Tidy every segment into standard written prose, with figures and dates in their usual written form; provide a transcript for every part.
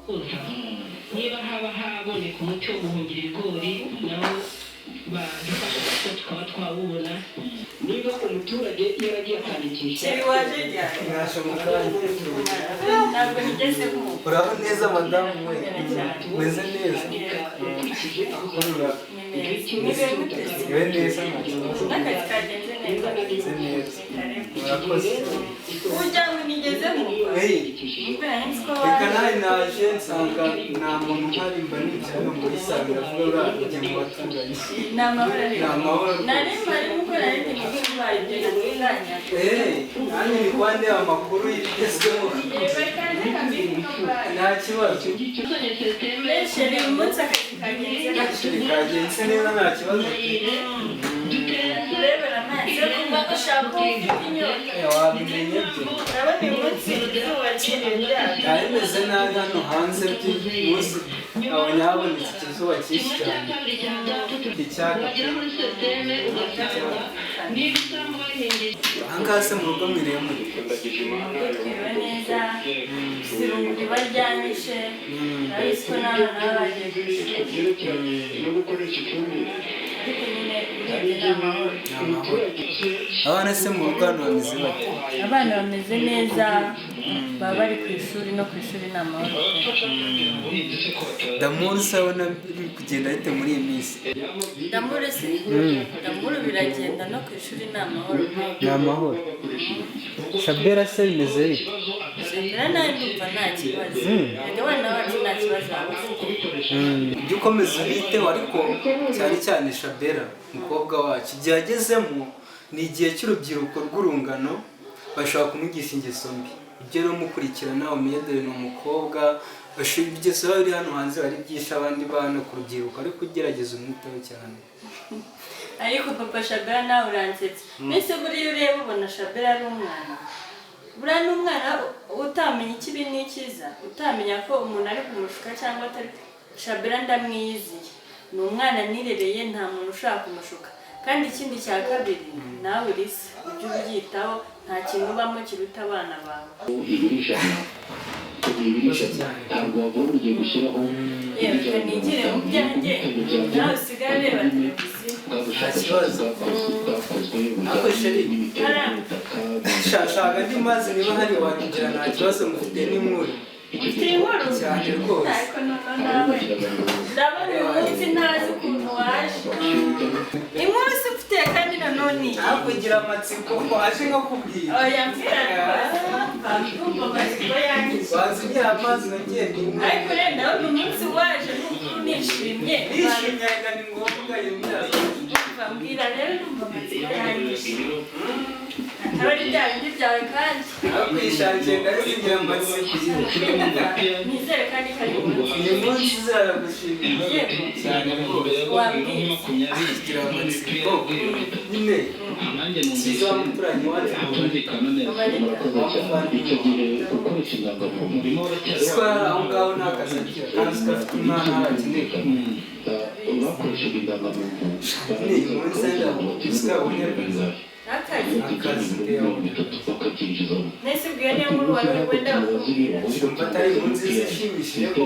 koza niba haba haboneka umuti wo guhungira ibigori nawo badufasha ko tukaba twawubona niba umuturage yaragiye akandikisha ntabwo nigeze kumva uraho neza madamu we meze neza iwe neza n'akazi kagenze neza murakoze ujya ngo nigeze kumva reka nawe naje nsanga nta muntu uhari mba nicaye no muri salo iravuga uriya mu baturanyi ni amahoro ni amahoro nari mpari gukora ariko ntibiba ibyo natunganya nanjye ni kwande amakuru yigezweho nta kibazo sheri uyu munsi akazi kagenze neza nta kibazo urebera amazi yo kunywa ushaka ufite inyota wabimenye byo urabona uyu munsi izuba ry'ibiryo byari bimeze nabi hano hanze by'umunsi abonye habonetse ikizuba cyinshi cyane icyaka ahangaha se mu rugo mwiriwe muri twiriwe neza sirungu ribaryamishe ariko n'abana baba bagiye ku ishuri ariko nyine urebye ni amahoro abana se mu rugo hano bameze bate abana bameze neza baba bari ku ishuri no ku ishuri ni amahoro damuru usabona biri kugenda bite muri iyi minsi damuru se damuru biragenda no ku ishuri ni amahoro ni amahoro shabera se bimeze bite shimira nawe ndumva nta kibazo reka abana bacu nta kibazo baba bafite ujye ukomeza ubiteho ariko cyane cyane shabera umukobwa wacu igihe agezemo ni igihe cy'urubyiruko rw'urungano bashobora kumwigisha ingeso mbi ibyo rero mukurikirana umenye dore ni umukobwa ingeso biba biri hano hanze bari byinshi abandi bana ku rubyiruko ariko ugerageza umwiteho cyane ariko papa shabera nawe uransetsa mbese buriya ureba ubona shabera ari umwana buriya ni umwana utamenya ikibi n'ikiza utamenya ko umuntu ari kumushuka cyangwa atari shabera ndamwiyiziye ni umwana nirereye nta muntu ushaka kumushuka kandi ikindi cya kabiri nawe urisa ujye ubyitaho nta kintu ubamo kiruta abana bawe yewe nigire mu byanjye nawe usigare ureba televiziyo nta kibazo ariko sheri shaka andi mazi niba hari wakinjira nta kibazo mufite n'inkuru ufite inkuru cyane rwose ariko noneho nawe ndabona uyu munsi ntazi ukuntu waje inkuru se ufite kandi nanone ntabwo ugira amatsiko waje nko kubwira oya mbwira rwose ndumva amatsiko yangize waza ugira amazi nagiye n'inkuru ariko rero ndabona umunsi waje n'ukuri nishimye nishimye ariko ni ngombwa iyo myaka mbwira rero ndumva amatsiko yangize akaba ari bya bindi byawe kandi kwishangiye ndasigira amatsiko nizere kandi kari uyu munsi uzaragushimira cyane rwose wambwiye kugira amatsiko nyine sizo umuturanyi wacu siko aho ngaho nta kazi agira kandi gafite umwana arakeneye ni inkuru nziza ndabona akazi akazi rero nese ubwiye niyo nkuru wari wenda bakubwira urumva atari inkuru nziza ishimishije ko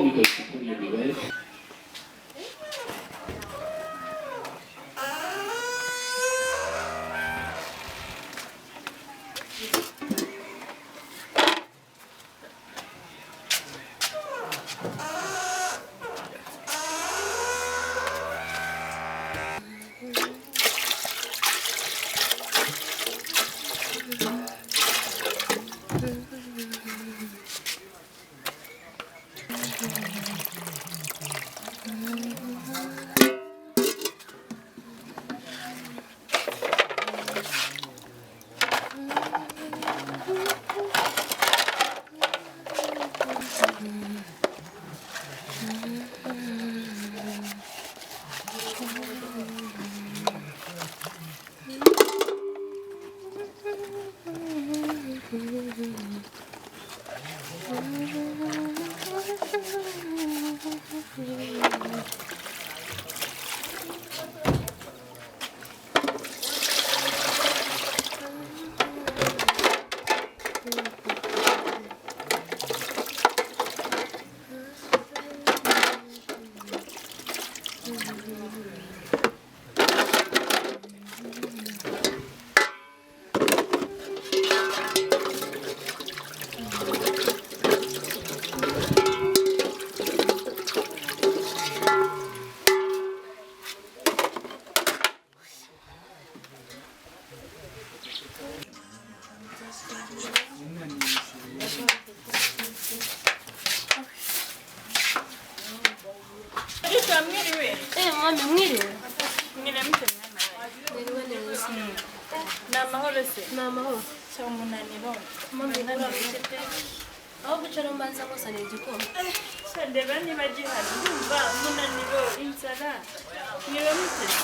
amahoro cyangwa umunaniro aho gucara mbanza ngusana igikoma ndeba niba gihari ndumva umunaniro inzara niba muteze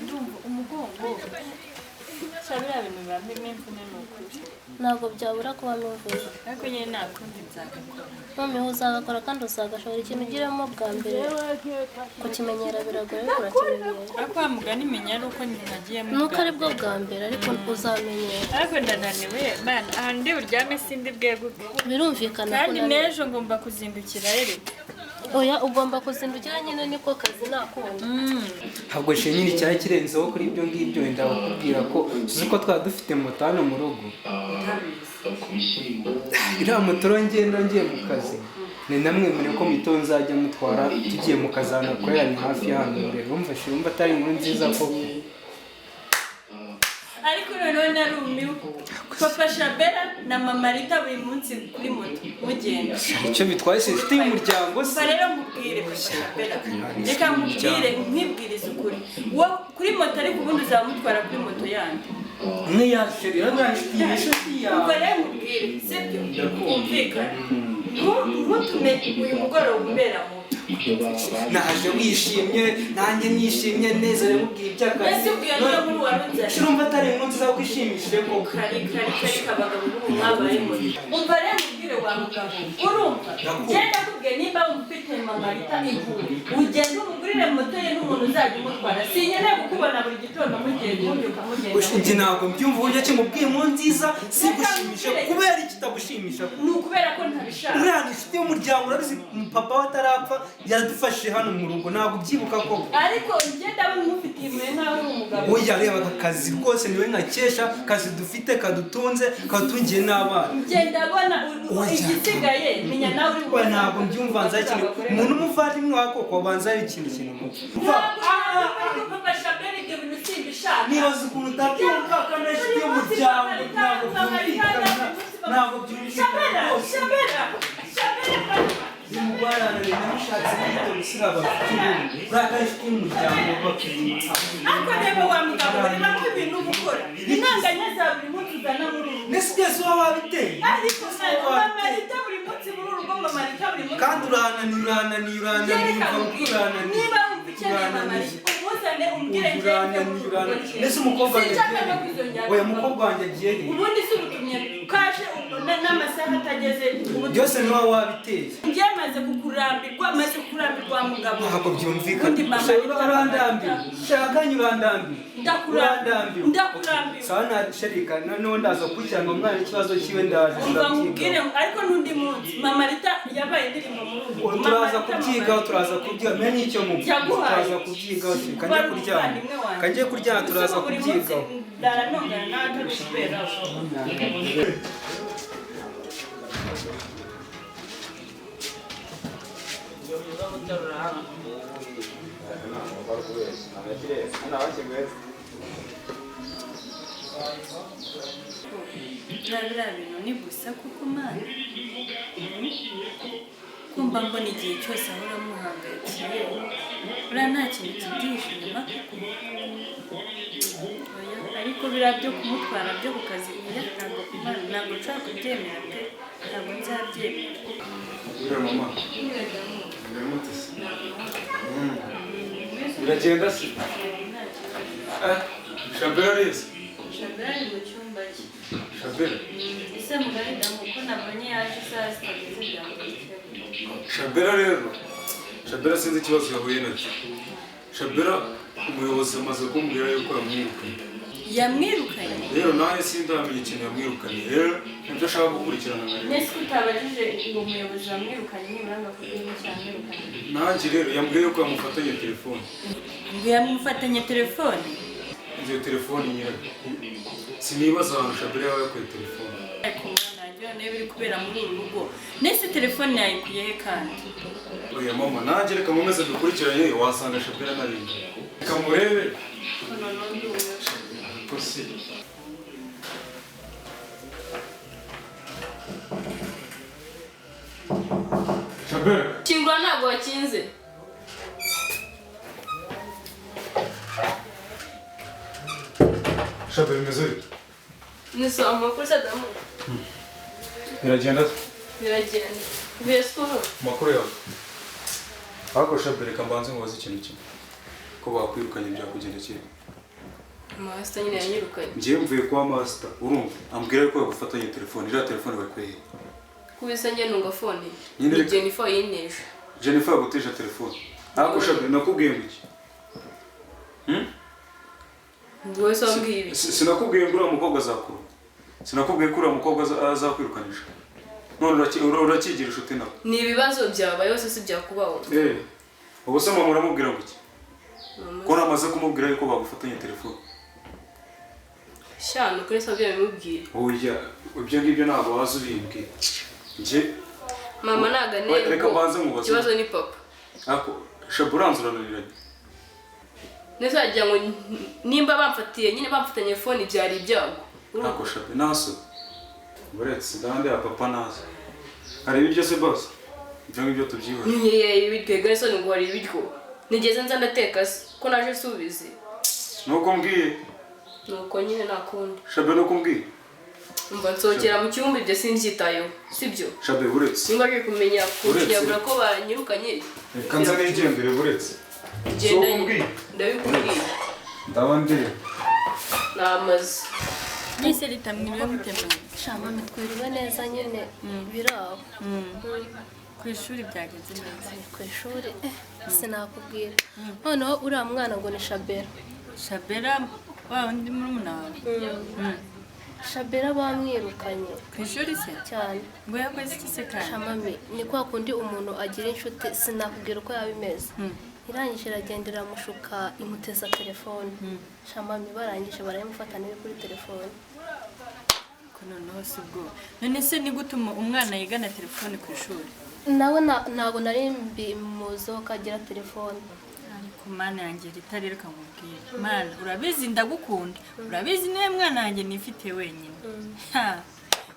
ndumva umugongo biriya bintu bibamo imvune ni ukuri ntabwo byabura kubamo imvune ariko nyine nta kundi nzagakora noneho uzagakora kandi uzagashobora ikintu ugiramo bwa mbere kukimenyera biragoye ariko urakimenyera ariko wa mugani menya ari uko nagiyemo nuko ari bwo bwa mbere ariko uzamenyera ariko ndananiwe bana aha ndi buryame sindi bweguke birumvikana ko kandi n'ejo ngomba kuzindukira erega oya ugomba kuzindukira nyine niko kazi nakundi ntabwo nyine icyari kirenzeho kuri ibyo ngibyo wenda bakubwira ko tuzi ko twaba dufite moto hano mu rugo iriya moto ngenda ngiye mu kazi ni namwe muri ko mito nzajya mutwara tugiye mu kazi ahantu hakorera ni hafi ya hano mbere wumva atari inkuru nziza koko ariko noneho narumiwe papa Shabera na mama Rita buri munsi kuri moto mugenda icyo bitwaye se inshuti y'umuryango se rero mubwire papa Shabera reka mubwire nkwibwirize ukuri wo kuri moto ariko ubundi uzamutwara kuri moto yandi mwiyasheri inshuti yawe ubwo rero mubwire sibyo kumvikana ntutume uyu mugoroba ubera mu naje wishimye nanjye nishimye neza mubwiye iby'akazi ese ubwiye niba muri warunze urumva atari inkuru nziza kwishimishije ko kari kabagabo b'ubu mwabayemo umva rero mubwire wa mugabo urumva genda kubwiye niba ufite mama Rita inkuru ugenda umugurire moto ye n'umuntu uzajya umutwara sinkeneye kukubona buri gitondo mugiye kumbyuka mugenda njye ntabwo mbyumva uburyo ki mubwiye inkuru nziza sigushimisha kubera ikitagushimisha ni ukubera ko ntabishaka uriya ni inshuti y'umuryango urabizi papa we atarapfa yaradufashije hano mu rugo ntabwo ubyibuka koko ariko ngenda we nkufitiye impuhwe nkaho uri umugabo oya reba aka kazi rwose niwe nkakesha kazi dufite kadutunze kadutungiye n'abana ngenda abona igisigaye menya nawe uri we ntabwo mbyumva nzakine umuntu umuvandimwe wa koko wabanza ari ikintu kintu papa Shabera ibyo bintu simbishaka nibaza ukuntu utabyumva kandi ari inshuti y'umuryango ntabwo byumvikana rwose umugwarane namushatse n'ibyo gusira abafite ubundi uraka inshuti y'umuryango ariko reba wa mugabo reba ko ibintu gukora intanganya za buri munsi uzana muri ubu mbese byose uba wabiteye ariko mama Rita buri munsi muri urugo mama Rita buri munsi kandi urananiye niba wumva ukeneye mama Rita umuzane umbwire mbese umukobwa wanjye oya umukobwa wanjye agiye he ubundi si urutumye kaje n'amasaha atageze byose niba wabiteye njye maze kukurambirwa mugabo ntabwo byumvikana urandambiwe shaka urandambiwe ndakurambiwe sawa ntasherika noneho ndaza gukurikirana umwana ikibazo cyiwe ndaje ndamubwire ariko n'undi munsi mama Rita yabaye indirimbo muri ubu turaza kubyiga menye icyo mu turaza kubyigaho kanjye kuryama turaza kubyigaho ndaranongana nawe atabishobera biriya bintu ni gusa kuko mana kumva mbona igihe cyose ahora amuhangayikiye buriya nta kintu kibyihishe inyuma ariko biriya byo kumutwara byo ku kazi ntabwo nshobora kubyemera pe ntabwo nzabyemera biragenda se Shabera arize Shabera ari mu cyumba cye Shabera ese mugahidamu ko nabonye yaje saa sita ageze byamurikira Shabera rero Shabera sinzi ikibazo yahuye nacyo Shabera umuyobozi amaze kumbwira yuko yamwirukanye rero nawe sindamenya ikintu yamwirukanye rero nibyo ashaka gukurikirana nka rero nese utabajije ngo umuyobozi wamwirukanye nibura ngo akubwire n'icyo yamwirukanye nanjye rero yambwiye yuko yamufatanye telefone ngo yamufatanye telefone iyo telefone nyine sinibaza ahantu Shabera yaba yakuye telefone ariko nanjye niba biri kubera muri uru rugo nese telefone yayikuye he kandi oya mama nanjye reka nkomeze dukurikiranye wasanga Shabera narindi reka murebe Shabera. kingura ntabwo wakinze. Shabera imeze bite? Ni sawa amakuru Sadamu. Biragenda? Biragenda. Uvuye siporo? Makuru yawe. Ariko Shabera reka mbanze mubaze ikintu kimwe. Ko bakwirukanye byakugendekeye. Master nyine yanyirukanye. Ngiye mvuye kwa master urumva ambwira ko yagufatanye telefone iriya telefone bakweye. Kubisa njye nunga phone. Nyine Ni Jennifer yinesha. Jennifer yaguteje telefone. Ariko Shabera nakubwiye ngo iki? Ngowe so mbwiye ibi. Sinakubwiye ngo uriya mukobwa azakuru. Sinakubwiye ko uriya mukobwa azakwirukanisha. None urakigira inshuti nawe. Ni ibibazo byabaye yose si byakubaho. Ubu se mama uramubwira ngo iki? Ko namaze kumubwira yuko bagufatanye telefone. Shano kuri so byamubwiye. Oya, ibyo ngibyo ntabwo wazi ubimbwiye. Nje Mama nagane. Reka banze mubaze. Kibazo ni papa. Ako Shabura nzurananiranye. Nese ajya ngo nimba bamfatiye nyine bamfatanye phone byari ibyago. Ako Shabe naso. Buretse ndande ya papa naso. Hari ibiryo se boss? Ibyo ngibyo tubyiwe. Niye ibiryo so ngo hari ibiryo. Nigeze nza ndateka se ko naje subize. Nuko mbwiye. Nuko nyine nakundi. Shabe nuko mbwiye. Umva nsokera mu cyumba ibyo sinzitayo. Sibyo? Shabe buretse. Nimba ari kumenya kuryagura ko banyirukanye. Kanza n'igendere buretse. Genda ndabikubwiye. Ndabandi. Namaze. Nise ritamwiriwe mutemanye. Shama mitwiriwe neza nyine biraho. Ku ishuri byagenze neza. Ku ishuri sinakubwira. Noneho uriya mwana ngo ni Shabera. Shabera wa undi murumuna wawe. Shabera bamwirukanye. Ku ishuri se? Cyane. Ngo yakoze iki se kandi? Shamami ni kwa kundi umuntu agira inshuti sinakubwira uko yabimeze. Irangije iragendera mushuka imuteza telefone. Shamami barangije barayimufatana kuri telefone. Ko noneho si bwo. None se ni gutuma umwana yigana telefone ku ishuri? Nawe ntago nari mbimuzo kagira telefone. Ariko mana yanjye ritari reka mubwire. Mana urabizi ndagukunda. Urabizi niwe mwana yanjye nifite wenyine. Ha.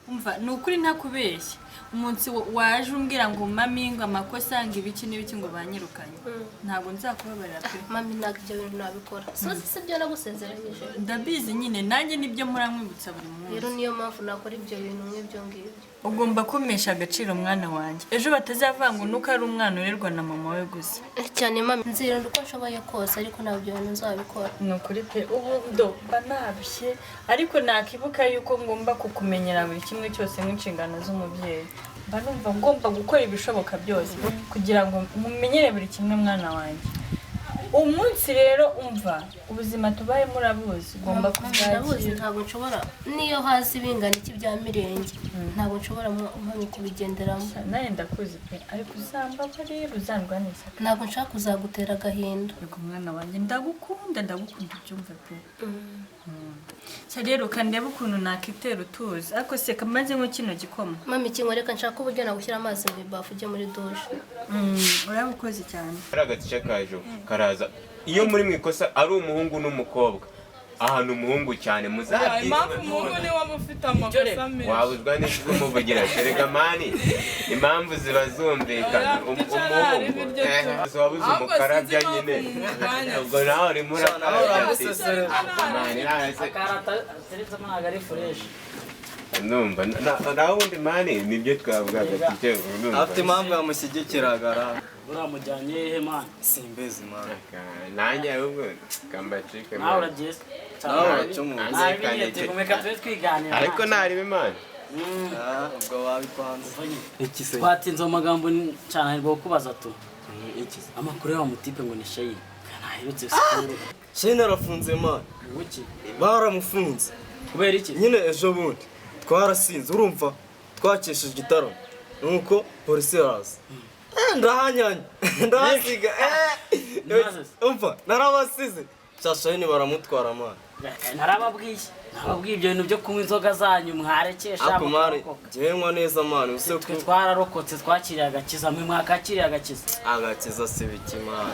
Umva nukuri ntakubeshya. Umunsi waje umbwira ngo mami ngo amakosa ngo ibiki n'ibiki ngo banyirukanye. Ntabwo nzakubabarira pe. Mami ntabwo ibyo bintu nabikora. So si byo nagusezeranyije. Ndabizi nyine nanjye nibyo muramwibutsa buri munsi. Rero niyo mpamvu nakora ibyo bintu nk'ibyo ngibyo. Ugomba kumesha agaciro mwana wanjye. Ejo batazavuga ngo nuko ari umwana urerwa na mama we gusa. Cyane mami nzirinda uko nshoboye kose ariko ntabwo ibyo bintu nzabikora. Nukuri pe ubu ndo banabye ariko nakibuka yuko ngomba kukumenyera buri kimwe cyose nk'inshingano z'umubyeyi. Mba numva ngomba gukora ibishoboka byose kugira ngo mumenyere buri kimwe mwana wanjye. Umunsi rero umva ubuzima tubaye murabuzi ugomba kuzabuzi ntabwo nshobora niyo hasi bingana iki bya mirenge ntabwo nshobora mami kubigenderamo naye ndakuzi pe ariko uzamba bari uzandwanisa ntabwo nshaka kuzagutera agahinda yego mwana wanjye ndagukunda byumva pe rero kandeba ukuntu nakitera utuzi ariko se kamaze nko kino gikoma mami kinkoreka nshaka uburyo nagushyira amazi mu ibafu ujye muri dushe urabukoze cyane agace kaje karaza iyo muri mwikosa ari umuhungu n'umukobwa ahantu umuhungu cyane muzabyina impamvu umuhungu ni wo ufite amakosa menshi wabuzwa n'icyo umuvugira sherega mani impamvu ziba zumvikana umuhungu wabuze umukara bya nyine ubwo nawe urimo urakara mani numva nawe ubundi mani nibyo twavugaga afite impamvu yamushyigikiraga uramujyanye hehe mani simbezi mani nanjye ahubwo kambacike nawe uragiye ariko ntaribe mani ubwo wabikwanze twatinze mu magambo cyane ariko kubaza tu amakuru y'awa mutipe ngo ni Shayini nahirutse sikuru Shayini arafunze mani uki baramufunze kubera iki nyine ejo bundi twarasinze urumva twakesheje igitaro nuko polisi yaraza ndahanyanya ndahasiga umva narabasize Shayini baramutwara mani narababwiye ibyo bintu byo kunywa inzoga zanyu mwarekesha ako mani jyenywa neza mani twe twararokotse twakiriye agakiza mwe mwakakiriye agakiza si biki mani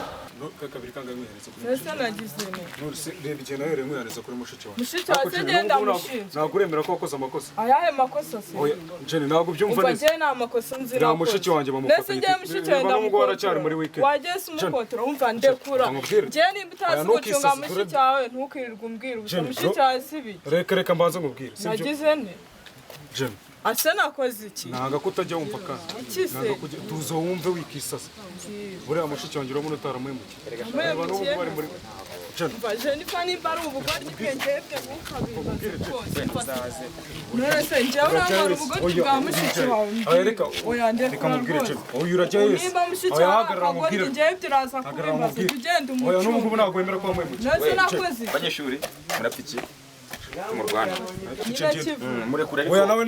kabiri kangahe mwihereza kuri Nese nagize ne. Nurse reba igihe nawe rero mwihereza kuri mushiki wawe. Mushiki wawe agenda mushinja. Ntabwo uremera ko wakoze amakosa. Ayahe makosa se? Oya, Jenny ntabwo byumva neza. Umva je nta makosa nzira. Nta mushiki wanjye bamufatanye. Nese je mushiki wawe ndamukora aracyari muri weekend. Wagese umukotora umva ndekura. Je nimba utazi gucunga mushiki wawe ntukirirwe umbwira ubusa mushiki wawe sibi. Reka mbanze nkubwire. Nagize ne. Jenny. Ase nakoze iki? Nanga kutajya wumva kandi. Nanga kujya tuzo wumve wikisasa. Buriya mushiki wanjye urabona utaramuhemukiye. Reba n'ubu bari muri Vaje ni fani baru ubugoryi bwengebwe mukabibaza. None njye urangara ubugoryi bwa mushiki wawe. Reka reka mubwire cyo. Oya urajya yese. Niba mushiki wawe akagoryi njye biraza kubibaza tugende umuco. Oya n'ubu ntabwo wemera ko wamuhemukiye. Nose nakoze. Abanyeshuri murapiki mu Rwanda. Oya nawe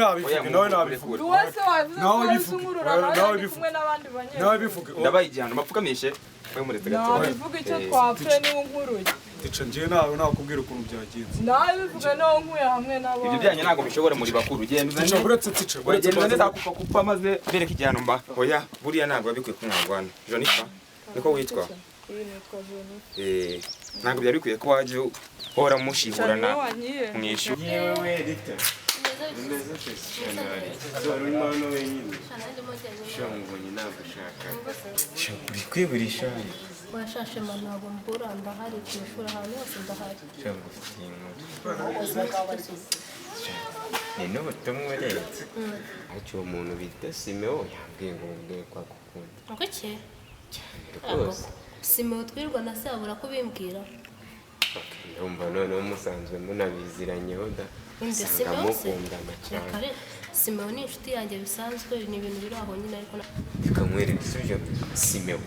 nabivuge. Wese wavuze nawe bivuge n'abandi banyeshuri. Nawe bivuge. Ndabaye igihano mapfukamishe. Mwe muretse gato. Nawe bivuge icyo twapfe niwe nkuruye. Tice ngiye nawe nakubwira ukuntu byagenze. Nawe bivuge no nkuye hamwe n'abo. Ibyo byanye ntago bishobora muri bakuru. Genda Tice buretse tice. Uragenda neza kupa maze bereka igihano mba. Oya buriya ntago babikwiye kumwangwana. Jonifa niko witwa. Ntago byari bikwiye ko waje hora mushihurana mwishu. Yewe Rita. Ndeze cyane. Zoro imano wenyine. Shangubonye ntabwo ushaka. Shakuri kwiburisha. Washashe ntabwo mbura ndahari ku ishuri ahantu hose ndahari. Shangufitiye ni no tumweretse. Acho umuntu bita Simeo yambwiye ngo mbwe kwa gukunda. Ngoke? Simeo twirwa na se abura kubimbwira. Ndumva none umusanzwe munabiziranyeho da. Samukundana cyane. Simeo ni inshuti yanjye bisanzwe ni ibintu biri aho nyine ariko bikamwereka isubyo Simeo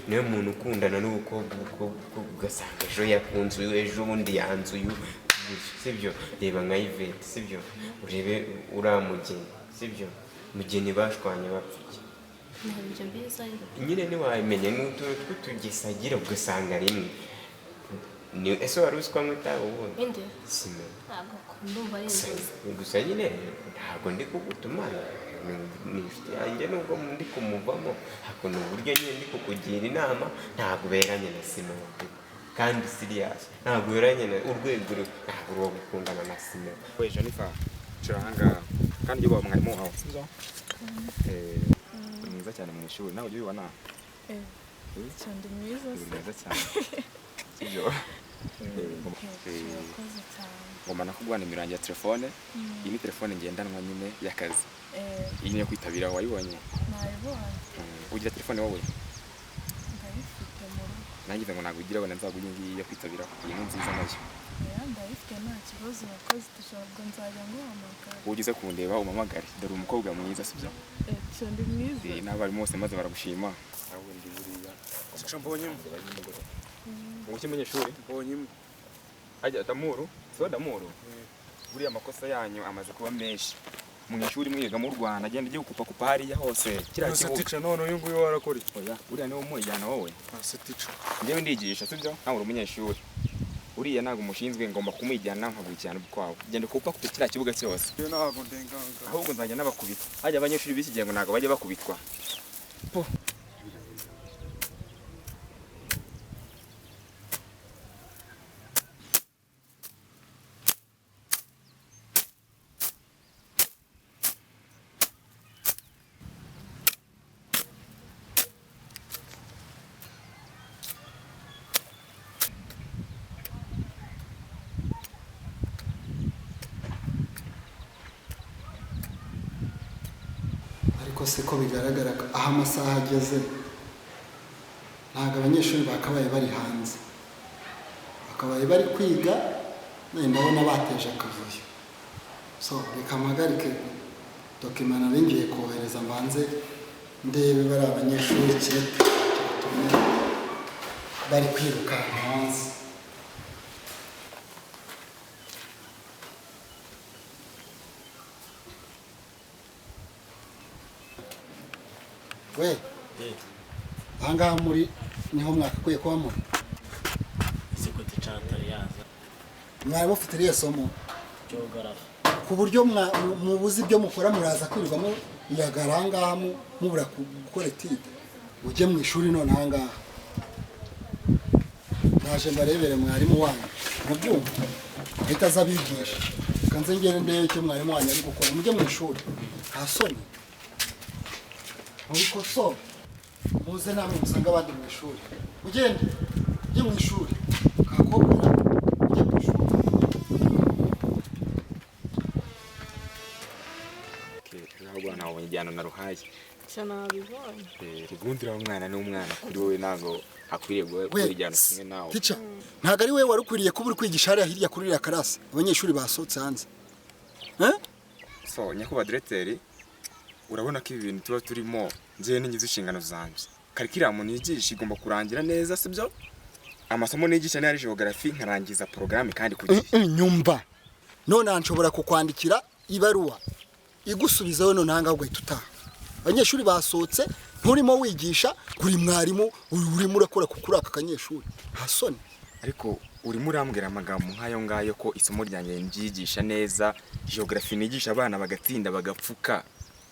niwe muntu ukundana n'ubukobwa ugasanga ejo yakunze uyu ejo ubundi yanze uyu sibyo reba nka Yvette sibyo urebe uramugeni sibyo mugeni bashwanye bapfuye ntabyo biza nyine ntiwamenye n'utuntu tw'utugisagira ugasanga rimwe ni ese wari uzi ko amwitaho ubundi inde Simeo ntabwo ndumva ari inzozi gusa nyine ntabwo ndi kugutuma ni inshuti yanjye nubwo ndi kumuvamo ariko ni uburyo nyine ndi kukugira inama ntabwo uberanye na Simeo kandi serious ntabwo uberanye na urwego ntabwo uwo gukundana na Simeo we Jonifa ciranga kandi iyo baba mwarimu wawe sibyo mwiza cyane mu ishuri nawe ujye ubibona cyane mwiza cyane sibyo ngoma nakugwa nimero yanjye ya telefone iyi ni telefone ngendanwa nyine y'akazi iyi niyo kwitabira wayibonye ugira telefone wowe ndayifite mu rugo nanjye ngo ntabwo ugira abona nzaguye ngiyi yo kwitabira iyi ni nziza nayo ndayifite nta kibazo wakoze dushobora nzajya nguhamagara ugize kundeba umamagare dore umukobwa mwiza sibyo cyane mwiza n'abarimu bose maze baragushima aho ndi buriya Tice mbonye. Uki munyeshuri Mbonye. Ajya Damuru so Damuru buriya amakosa yanyu amaze kuba menshi mu ishuri mwiga mu Rwanda agenda agiye kupa hariya hose kira kibuga tice none uyu nguyu warakora iki oya uriya niwe umujyana wowe tice ndewe ndigisha sibyo nawe uri umunyeshuri uriya ntago umushinzwe ngomba kumwijyana nkagucyana kwawe genda kupa kira kibuga cyose ntago ndenganga ahubwo nzajya n'abakubita hajya abanyeshuri b'iki gihe ngo ntago bajye bakubitwa po ariko se ko bigaragara ko aho amasaha ageze ntabwo abanyeshuri bakabaye bari hanze bakabaye bari kwiga none ndabona bateje akavuyo so reka mpagarike dokima nari ngiye kohereza mbanze ndebe bari abanyeshuri cyatume bari kwirukanka hanze we ahangaha muri niho mwakakwiye kuba muri isikuti catari yaza mwari mufite iriya somo geography ku buryo mubuzi ibyo mukora muraza kwirirwamo iyagara ahangaha mubura gukora etide ujye mu ishuri none ahangaha naje mbarebere mwarimu wanyu mubyumva ahita aza abigisha kanze ngere ndebe icyo mwarimu wanyu ari gukora mujye mu ishuri nta soni mubikosora muze namwe musanga abandi mu ishuri mugende mujye mu ishuri kakobwa mujye mu ishuri ntabwo nabonye igihano naruhaye cyane nabibonye rigundira umwana n'umwana kuri wowe ntabwo akwiriye gukora igihano kimwe nawe tica ntabwo ari wowe wari ukwiriye kuba uri kwigisha hariya hirya kuri iriya karasi abanyeshuri basohotse hanze so nyakubahwa diregiteri urabona ko ibi bintu tuba turimo ngewe n'ingize inshingano zanjye karikiramu nigisha igomba kurangira neza sibyo amasomo nigisha ni ari geography nkarangiza porogaramu kandi ku gihe nyumva none nshobora kukwandikira ibaruwa igusubizaho none hanga ugahita utaha abanyeshuri basohotse nturimo wigisha kuri mwarimu urimo urakora kuri aka kanyeshuri hasoni ariko urimo urambwira amagambo nk'ayo ngayo ko isomo ryanjye mbyigisha neza geography nigisha abana bagatsinda bagapfuka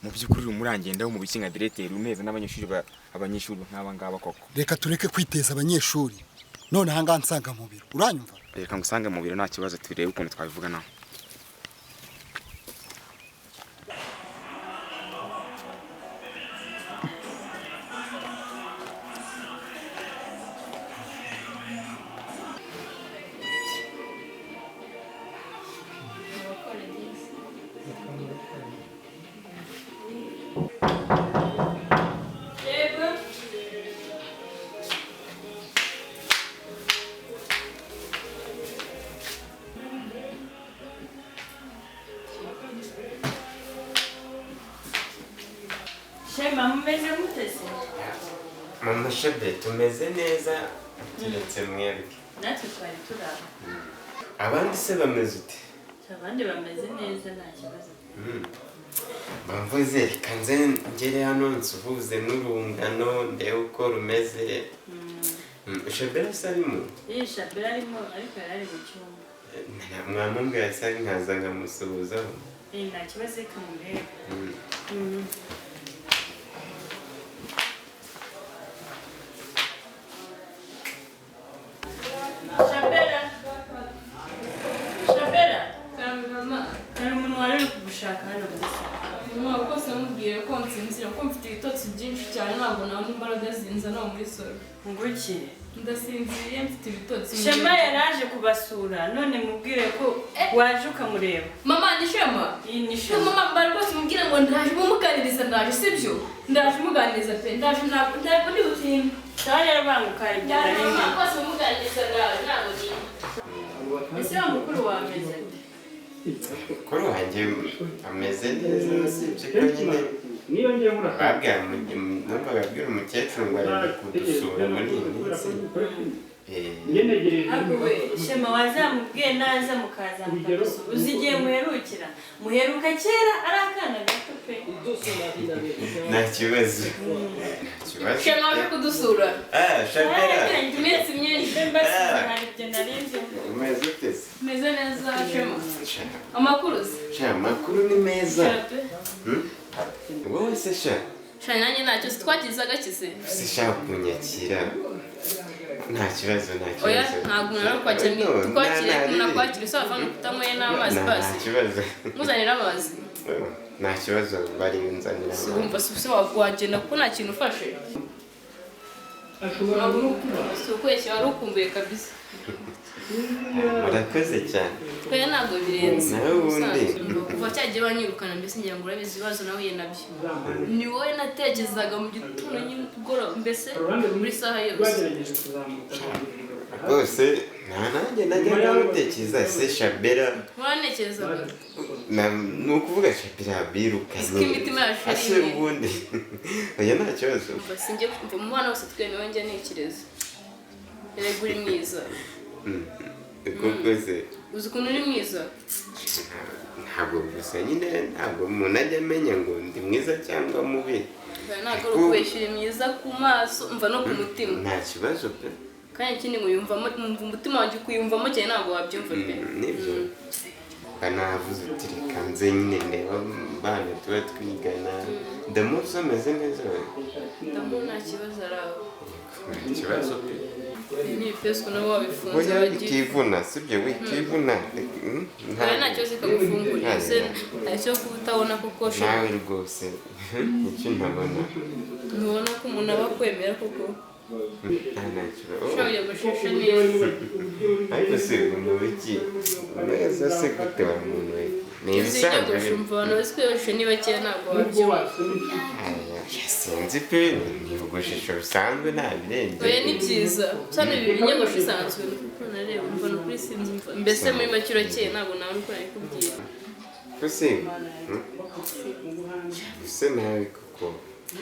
mu by'ukuri umurangendaho mu bikinga diregiteri uneza n'abanyeshuri nk'aba ngaba koko reka tureke kwiteza abanyeshuri none hanga nsanga mu biro uranyumva reka ngusange mu biro nta kibazo turebe ukuntu twabivuga nawe Shema mumeze mutese mama shebe tumeze neza keretse mwebwe natwe twari turaba abandi se bameze ute abandi bameze neza nta kibazo bamvuze reka nze ngere hano nsuhuze n'urungano ndebe uko rumeze shabera se arimo shabera arimo ariko yari ari mu cyumba mwamubwira se nkaza nkamusuhuzaho nta kibazo reka murebe Shabera mama hari umuntu wari uri kugushaka hano gusa mama rwose namubwiye ko nsinzira ko mfite ibitotsi byinshi cyane ntabwo nabona imbaraga zinzana muri soro nguki ndasinziriye mfite ibitotsi Shema yaraje kubasura none mubwire ko waje ukamureba mama ni Shema iyi ni Shema mama mbari rwose mubwire ngo ndaje mumuganiriza ndaje sibyo ndaje muganiriza pe ndaje ntabwo ndi butinde cyane rero banguka ibyo ndaje mama rwose mumuganiriza ndaje ntabwo ndi ese wa mukuru wameze kuri wanjye ameze neza usibye ko nyine babwira umukecuru ngo ari kudusura muri iyi minsi Shema wazamubwiye naza mukaza mukadusura uzi igihe muherukira muheruka kera ari akana gato pe nta kibazo Shema aje kudusura shabera iminsi myinshi hari ibyo narinzi umeze ute se meze neza Shema amakuru se amakuru ni meza wowe se sha nanjye ntacyo twakizaga kise sishaka kunyakira nta kibazo oya ntabwo umuntu ari kwakira twakire umuntu akwakira usaba avana kutanyweye n'amazi basi nta kibazo muzanira amazi nta kibazo bari nzanira si wumva si wagenda kuko nta kintu ufashe si ukweshya wari ukumbuye kabisa murakoze cyane twe ntabwo birenze nawe ubundi kuva cyagiye banyirukana mbese ngira ngo urabizi ibibazo nahuye nabyo ni wowe natekerezaga mu gitondo ny'umugoroba mbese muri saha yose rwose nanjye najya gutekereza se shabera waranekerezaga ni ukuvuga shabera birukanye isi imitima yacu ari ase ubundi oya nta kibazo sinjye kumva mu bana bose twemewe njya ntekereza erega uri mwiza koko se uzi ukuntu uri mwiza ntabwo gusa nyine ntabwo umuntu ajya amenya ngo ndi mwiza cyangwa mubi ntabwo ari ukubeshyura myiza ku maso umva no ku mutima nta kibazo pe kandi ikindi mwiyumvamo umutima wanjye ukuyumvamo cyane ntabwo wabyumva pe nibyo navuze uti reka nze nyine ndeba bana tuba twigana ndamuzi ameze neza we ndamu nta kibazo araho nta kibazo pe ni fesco nawe wabifunze oya ikivuna sibyo wikivuna ntacyo zikagufungurira se ntacyo kutabona kuko nawe rwose icyo ntabona ntubona ko umuntu aba akwemera koko ushobora gushusha neza ariko se umuntu iki neza se gute wa muntu we ni ibisanzwe gushumva abantu bose kwiyogosha ni bakeya ntabwo wabyumva sinzi pe ni ubujisho busanzwe nta birenze oya ni byiza cyane ibi binyogosho isanzwe kuko nareba mbona kuri sinzi mbese muri make urakeye ntabwo nawe uko nakubwira ese ese nawe kuko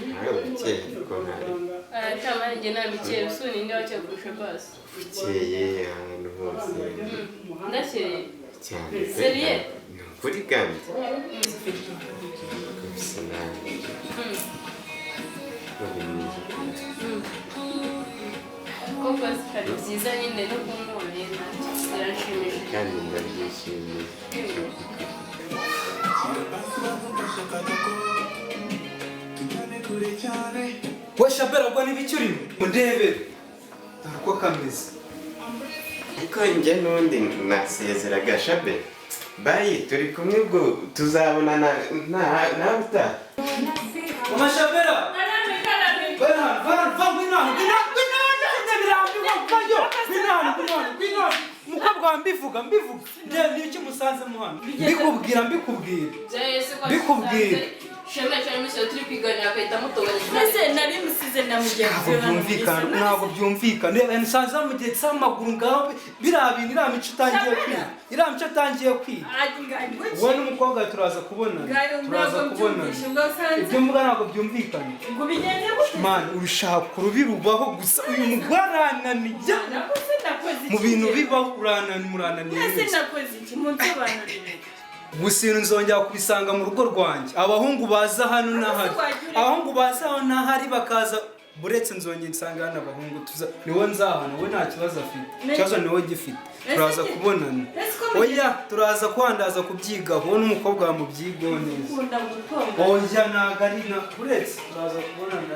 nawe urakeye ariko nawe cyangwa njye nta mikeye usuni ninde wakeye kurusha basi ukeye ahantu hose ndakeye cyane seriye ni ukuri kandi bisa nabi koko kari byiza nyine no kumubona birashimishije kandi ndabyishimiye we Shabera ubwo n'ibiki urimo ndebere dore uko kameze ariko njye n'undi nasezeraga Shabe bayi turi kumwe ubwo tuzabonana nawe utaha mama Shabera umukobwa wa mbivuga ndebe n'iki musanzemo hano mbikubwira shema cyane musi turi kwiganira akahita mutoganya ese nari musize na mugenzi we ntabwo byumvikana reba nsanze mu gihe cy'amaguru ngaho biriya bintu iriya mico atangiye kwiga wowe n'umukobwa turaza kubonana ibyo mvuga ntabwo byumvikana mani urushaka urubi rubaho gusa uyu mugore arananiye mu bintu bibaho urananiye gusa nzongera kubisanga mu rugo rwanjye abahungu baza hano n'ahari bakaza buretse nzongera nsanga hano abahungu niwe nzahana we nta kibazo afite ikibazo niwe gifite turaza kubonana oya turaza kwandaza kubyigaho n'umukobwa wa mubyigaho neza oya ntabwo ari na buretse turaza kubonana